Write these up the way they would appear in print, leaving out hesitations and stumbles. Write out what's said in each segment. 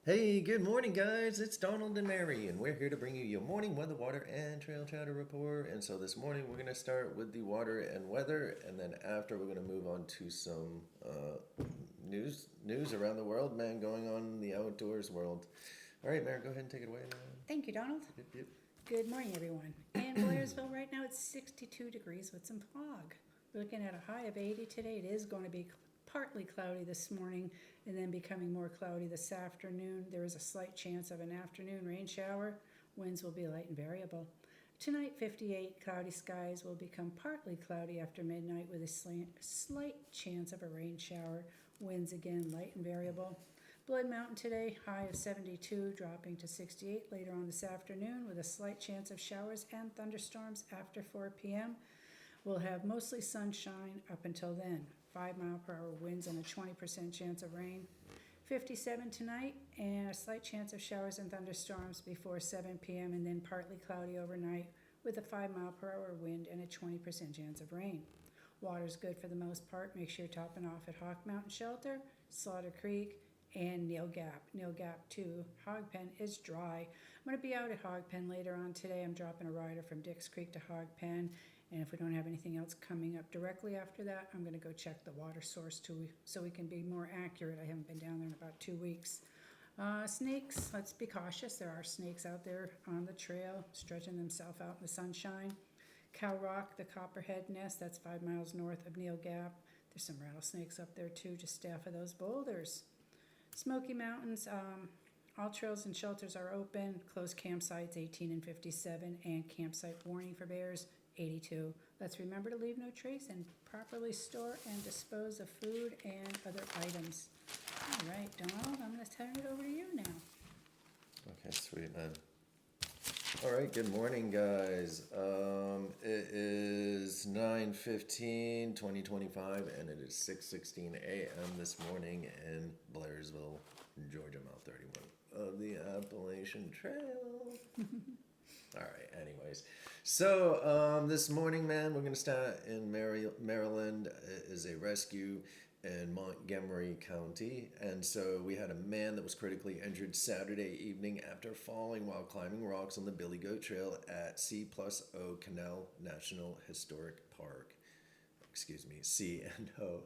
Hey, good morning, guys. It's Donald and Mary, and we're here to bring you your morning weather, water, and trail chatter report. And so this morning we're going to start with the water and weather, and then after we're going to move on to some news around the world, man, going on in the outdoors world. All right, Mary, go ahead and take it away, man. Thank you, Donald. Yep, yep. Good morning, everyone. In Blairsville right now, it's 62 degrees with some fog. We're looking at a high of 80 today. It is going to be partly cloudy this morning and then becoming more cloudy this afternoon. There is a slight chance of an afternoon rain shower. Winds will be light and variable. Tonight, 58, cloudy skies will become partly cloudy after midnight with a slight chance of a rain shower. Winds again light and variable. Blood Mountain today, high of 72, dropping to 68 later on this afternoon with a slight chance of showers and thunderstorms after 4 p.m. We'll have mostly sunshine up until then. 5-mile-per-hour winds and a 20% chance of rain. 57 tonight and a slight chance of showers and thunderstorms before 7 p.m. and then partly cloudy overnight with a 5-mile-per-hour wind and a 20% chance of rain. Water's good for the most part. Make sure you're topping off at Hawk Mountain Shelter, Slaughter Creek, and Neil Gap. Neil Gap 2 Hog Pen is dry. I'm going to be out at Hog Pen later on today. I'm dropping a rider from Dix Creek to Hog Pen. And if we don't have anything else coming up directly after that, I'm going to go check the water source too, so we can be more accurate. I haven't been down there in about 2 weeks. Snakes, let's be cautious. There are snakes out there on the trail, stretching themselves out in the sunshine. Cow Rock, the Copperhead Nest, that's 5 miles north of Neil Gap. There's some rattlesnakes up there too. Just stay off of those boulders. Smoky Mountains, all trails and shelters are open. Closed campsites 18 and 57, and campsite warning for bears 82. Let's remember to leave no trace and properly store and dispose of food and other items. All right, Donald, I'm going to turn it over to you now. Okay, sweet, man. All right, good morning, guys. It is 9:15, 2025, and it is 6:16 a.m. this morning in Blairsville, Georgia, mile 31 of the Appalachian Trail. All right, anyways. So, this morning, man, we're going to start in Maryland. It is a rescue in Montgomery County. And so we had a man that was critically injured Saturday evening after falling while climbing rocks on the Billy Goat Trail at C+O Canal National Historic Park. Excuse me, C&O.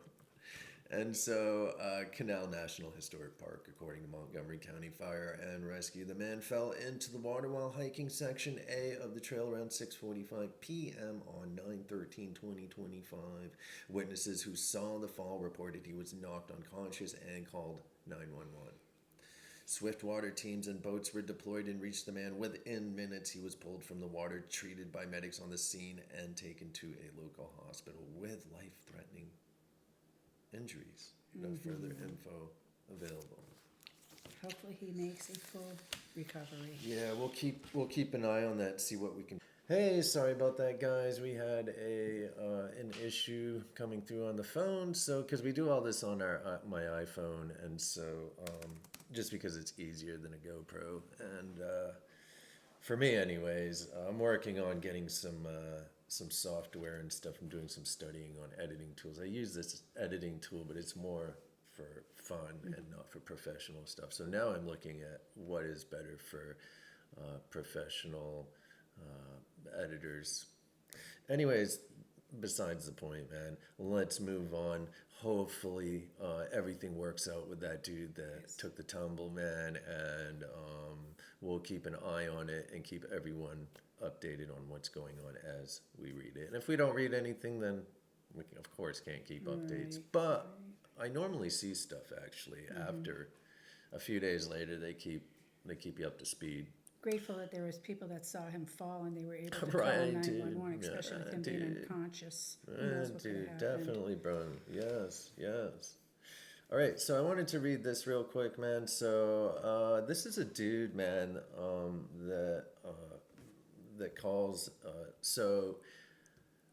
And so, Canal National Historic Park, according to Montgomery County Fire and Rescue, the man fell into the water while hiking Section A of the trail around 6:45 p.m. on 9/13/2025. Witnesses who saw the fall reported he was knocked unconscious and called 911. Swift water teams and boats were deployed and reached the man within minutes. He was pulled from the water, treated by medics on the scene, and taken to a local hospital with life-threatening injuries. No further info available. Hopefully he makes a full recovery. Yeah, we'll keep an eye on that. See what we can. Hey, sorry about that, guys. We had an issue coming through on the phone. So because we do all this on our my iPhone, and so just because it's easier than a GoPro, and for me, anyways, I'm working on getting some software and stuff. I'm doing some studying on editing tools. I use this editing tool, but it's more for fun and not for professional stuff. So now I'm looking at what is better for professional editors. Anyways, besides the point, man. Let's move on. Hopefully, everything works out with that dude that took the tumble, man, and we'll keep an eye on it and keep everyone updated on what's going on as we read it. And if we don't read anything, then we can, of course, can't keep updates. But I normally see stuff actually after a few days later. They keep you up to speed. Grateful that there was people that saw him fall and they were able to Right, call dude. 911, especially with him being Dude. unconscious. Who knows what could have Dude, happened. definitely, bro. Yes, yes. All right, so I wanted to read this real quick, man. So this is a dude, man, that calls. So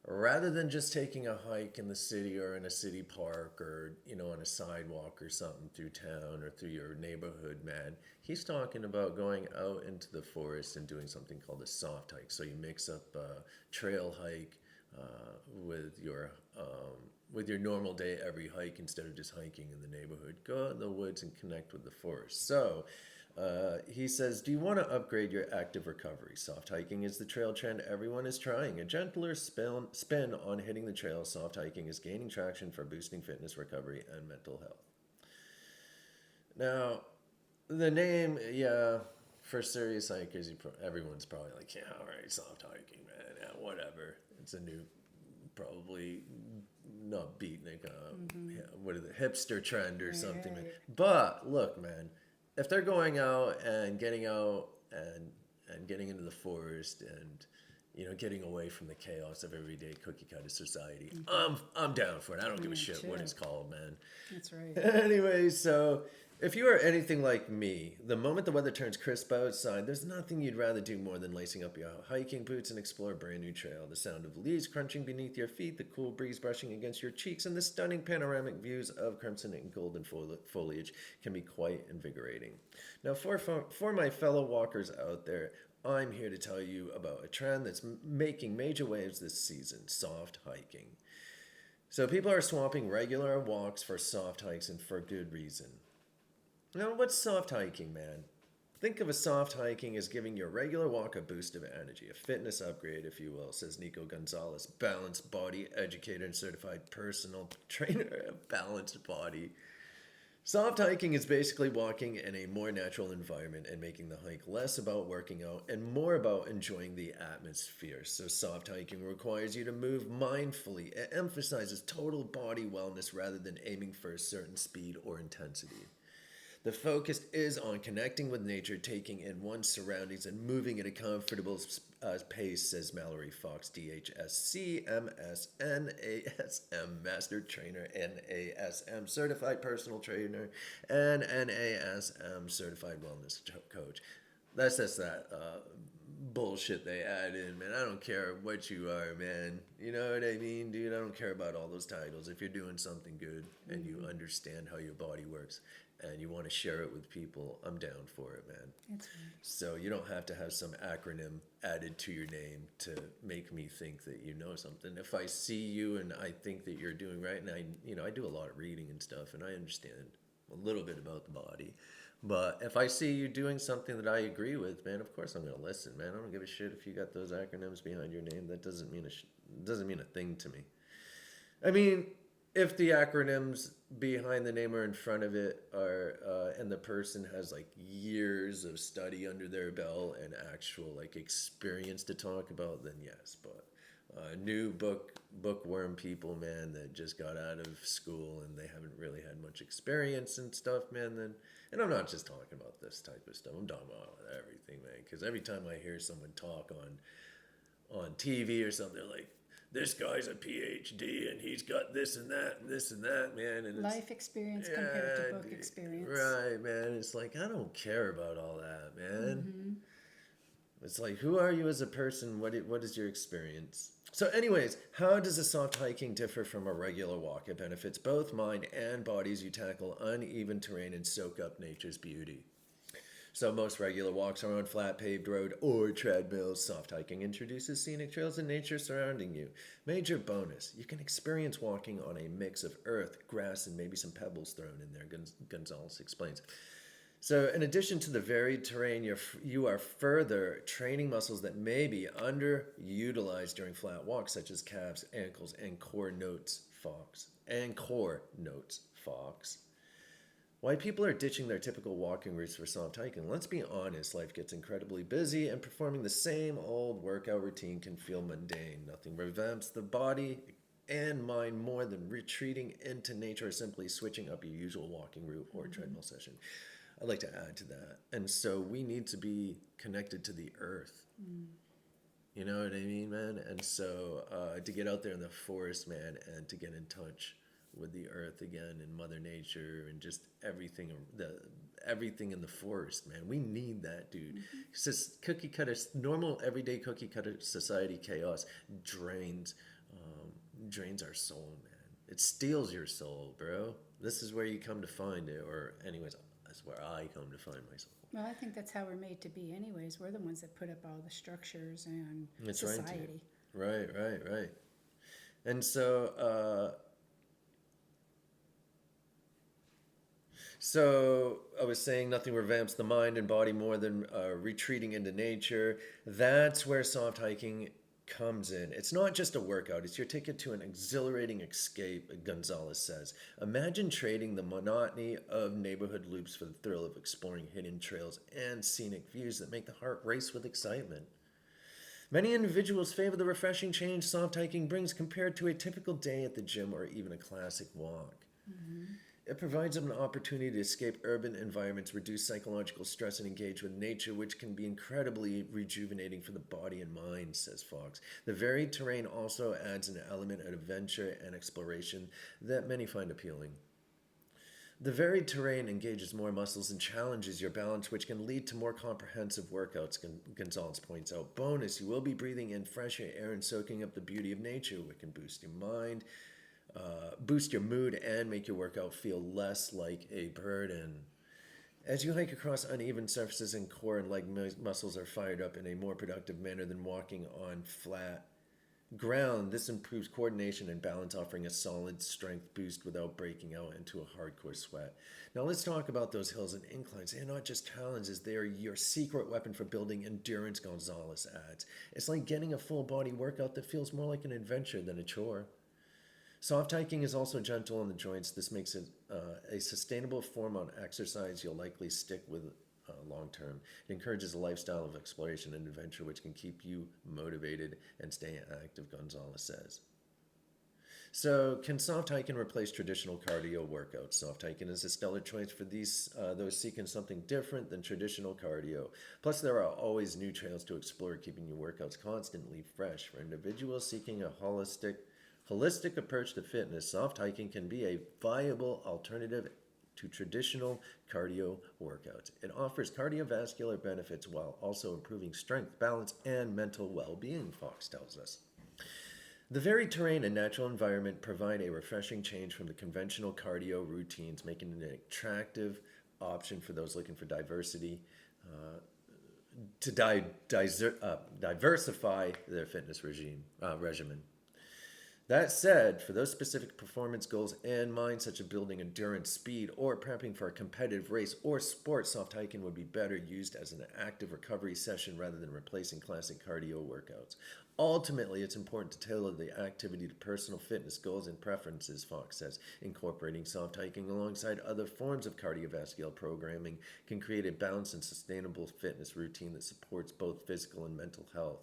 rather than just taking a hike in the city or in a city park or on a sidewalk or something through town or through your neighborhood, man, he's talking about going out into the forest and doing something called a soft hike. So you mix up a trail hike with your normal day every hike instead of just hiking in the neighborhood. Go out in the woods and connect with the forest. So He says, do you want to upgrade your active recovery? Soft hiking is the trail trend everyone is trying. A gentler spin on hitting the trail, soft hiking is gaining traction for boosting fitness, recovery, and mental health. Now, the name, yeah, for serious hikers, everyone's probably like, yeah, all right, soft hiking, man, yeah, whatever. It's a new, probably not beatnik, yeah, what is it, hipster trend or something, man. But look, man, if they're going out and getting getting into the forest and getting away from the chaos of everyday cookie cutter society, I'm down for it. I don't give a shit what it's called, man. That's right. Anyway, so if you are anything like me, the moment the weather turns crisp outside, there's nothing you'd rather do more than lacing up your hiking boots and explore a brand new trail. The sound of leaves crunching beneath your feet, the cool breeze brushing against your cheeks, and the stunning panoramic views of crimson and golden foliage can be quite invigorating. Now, for my fellow walkers out there, I'm here to tell you about a trend that's making major waves this season: soft hiking. So people are swapping regular walks for soft hikes, and for good reason. Now, what's soft hiking, man? Think of a soft hiking as giving your regular walk a boost of energy, a fitness upgrade, if you will, says Nico Gonzalez, balanced body educator and certified personal trainer of balanced body. Soft hiking is basically walking in a more natural environment and making the hike less about working out and more about enjoying the atmosphere. So soft hiking requires you to move mindfully. It emphasizes total body wellness rather than aiming for a certain speed or intensity. The focus is on connecting with nature, taking in one's surroundings, and moving at a comfortable pace, says Mallory Fox, DHSC, MSNASM, Master Trainer, NASM, Certified Personal Trainer, and NASM, Certified Wellness Coach. That's just that bullshit they add in, man. I don't care what you are, man. You know what I mean, dude? I don't care about all those titles. If you're doing something good and you understand how your body works, and you want to share it with people, I'm down for it, man. That's right. So you don't have to have some acronym added to your name to make me think that you know something. If I see you and I think that you're doing right, and I do a lot of reading and stuff, and I understand a little bit about the body. But if I see you doing something that I agree with, man, of course I'm gonna listen, man. I don't give a shit if you got those acronyms behind your name. That doesn't mean a thing to me. I mean, if the acronyms behind the name or in front of it are, and the person has like years of study under their belt and actual like experience to talk about, then yes. But new bookworm people, man, that just got out of school and they haven't really had much experience and stuff, man. Then, and I'm not just talking about this type of stuff. I'm talking about everything, man. Because every time I hear someone talk on TV or something, they're like, this guy's a PhD and he's got this and that, man. And life experience compared to book experience. Right, man. It's like, I don't care about all that, man. It's like, who are you as a person? What is your experience? So anyways, how does a soft hiking differ from a regular walk? It benefits both mind and body as you tackle uneven terrain and soak up nature's beauty. So most regular walks are on flat paved road or treadmills. Soft hiking introduces scenic trails and nature surrounding you. Major bonus, you can experience walking on a mix of earth, grass, and maybe some pebbles thrown in there, Gonzalez explains. So in addition to the varied terrain, you are further training muscles that may be underutilized during flat walks, such as calves, ankles, and core notes, Fox. Why people are ditching their typical walking routes for soft hiking. Let's be honest, life gets incredibly busy and performing the same old workout routine can feel mundane. Nothing revamps the body and mind more than retreating into nature or simply switching up your usual walking route or treadmill session. I'd like to add to that. And so we need to be connected to the earth. You know what I mean, man? And so to get out there in the forest, man, and to get in touch with the earth again and Mother Nature and just everything in the forest, man. We need that, dude. It's just cookie cutter, normal everyday cookie cutter society chaos drains our soul, man. It steals your soul, bro. This is where you come to find it, or anyways, that's where I come to find myself. Well, I think that's how we're made to be anyways. We're the ones that put up all the structures and That's society. Right. And so So I was saying nothing revamps the mind and body more than retreating into nature. That's where soft hiking comes in. It's not just a workout, it's your ticket to an exhilarating escape, Gonzalez says. Imagine trading the monotony of neighborhood loops for the thrill of exploring hidden trails and scenic views that make the heart race with excitement. Many individuals favor the refreshing change soft hiking brings compared to a typical day at the gym or even a classic walk. It provides them an opportunity to escape urban environments, reduce psychological stress, and engage with nature, which can be incredibly rejuvenating for the body and mind, says Fox. The varied terrain also adds an element of adventure and exploration that many find appealing. The varied terrain engages more muscles and challenges your balance, which can lead to more comprehensive workouts, Gonzalez points out. Bonus, you will be breathing in fresher air and soaking up the beauty of nature, which can boost your mind, boost your mood, and make your workout feel less like a burden. As you hike across uneven surfaces and core and leg muscles are fired up in a more productive manner than walking on flat ground, this improves coordination and balance, offering a solid strength boost without breaking out into a hardcore sweat. Now let's talk about those hills and inclines. They're not just challenges, they are your secret weapon for building endurance, Gonzalez adds. It's like getting a full body workout that feels more like an adventure than a chore. Soft hiking is also gentle on the joints. This makes it a sustainable form of exercise you'll likely stick with long term. It encourages a lifestyle of exploration and adventure which can keep you motivated and stay active, Gonzalez says. So, can soft hiking replace traditional cardio workouts? Soft hiking is a stellar choice for those seeking something different than traditional cardio. Plus, there are always new trails to explore, keeping your workouts constantly fresh. For individuals seeking a holistic approach to fitness, soft hiking can be a viable alternative to traditional cardio workouts. It offers cardiovascular benefits while also improving strength, balance, and mental well-being, Fox tells us. The varied terrain and natural environment provide a refreshing change from the conventional cardio routines, making it an attractive option for those looking for diversity, diversify their fitness regimen. That said, for those specific performance goals in mind, such as building endurance, speed, or prepping for a competitive race or sport, soft hiking would be better used as an active recovery session rather than replacing classic cardio workouts. Ultimately, it's important to tailor the activity to personal fitness goals and preferences, Fox says. Incorporating soft hiking alongside other forms of cardiovascular programming can create a balanced and sustainable fitness routine that supports both physical and mental health.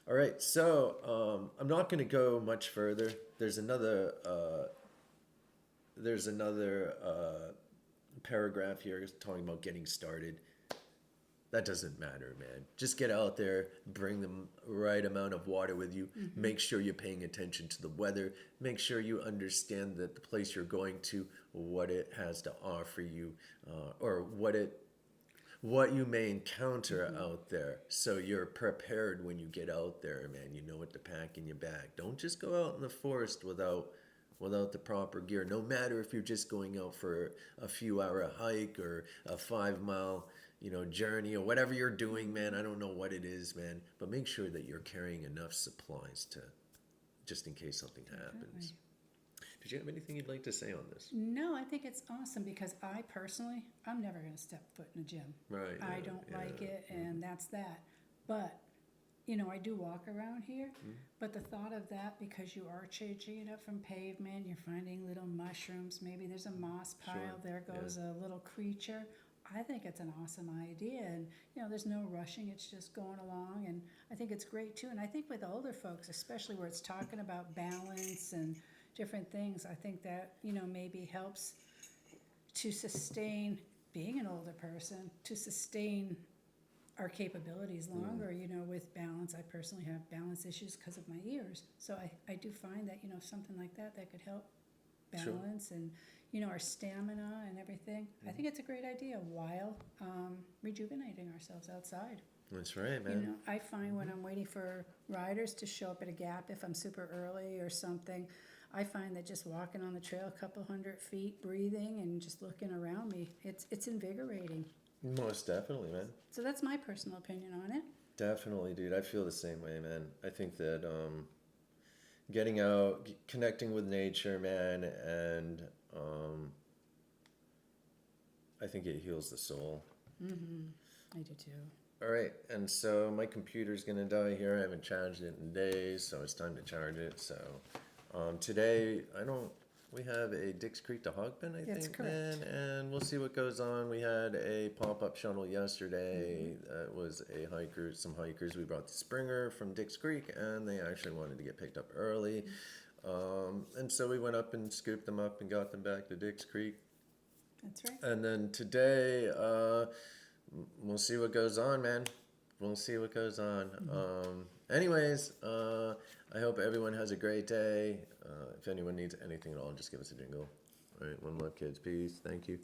All right, so I'm not going to go much further. There's another paragraph here talking about getting started. That doesn't matter, man. Just get out there, bring the right amount of water with you. Make sure you're paying attention to the weather. Make sure you understand that the place you're going to, what it has to offer you, or what you may encounter out there, so you're prepared when you get out there, man. You know what to pack in your bag. Don't just go out in the forest without the proper gear, no matter if you're just going out for a few hour hike or a 5 mile journey or whatever you're doing, man. I don't know what it is, man, but make sure that you're carrying enough supplies to just in case something happens. Did you have anything you'd like to say on this? No, I think it's awesome because I personally, I'm never going to step foot in a gym. Right. I don't like it, and that's that. But, I do walk around here, but the thought of that, because you are changing it up from pavement, you're finding little mushrooms, maybe there's a moss pile, there goes a little creature. I think it's an awesome idea, and there's no rushing, it's just going along, and I think it's great too. And I think with older folks, especially where it's talking about balance and different things, I think that maybe helps to sustain being an older person, to sustain our capabilities longer, with balance. I personally have balance issues because of my ears, so I do find that something like that could help balance and our stamina and everything. I think it's a great idea while rejuvenating ourselves outside. That's right, man. I find when I'm waiting for riders to show up at a gap, if I'm super early or something, I find that just walking on the trail a couple 100 feet, breathing and just looking around me, it's invigorating. Most definitely, man. So that's my personal opinion on it. Definitely, dude. I feel the same way, man. I think that getting out, connecting with nature, man, and I think it heals the soul. I do too. All right, and so my computer's gonna die here. I haven't charged it in days, so it's time to charge it. So today, we have a Dix Creek to Hogben, I That's think, correct. man, and we'll see what goes on. We had a pop-up shuttle yesterday. It was some hikers. We brought the Springer from Dix Creek, and they actually wanted to get picked up early. And so we went up and scooped them up and got them back to Dix Creek. That's right. And then today, we'll see what goes on, man. We'll see what goes on. Anyways, I hope everyone has a great day. If anyone needs anything at all, just give us a jingle. All right, one love, kids. Peace. Thank you.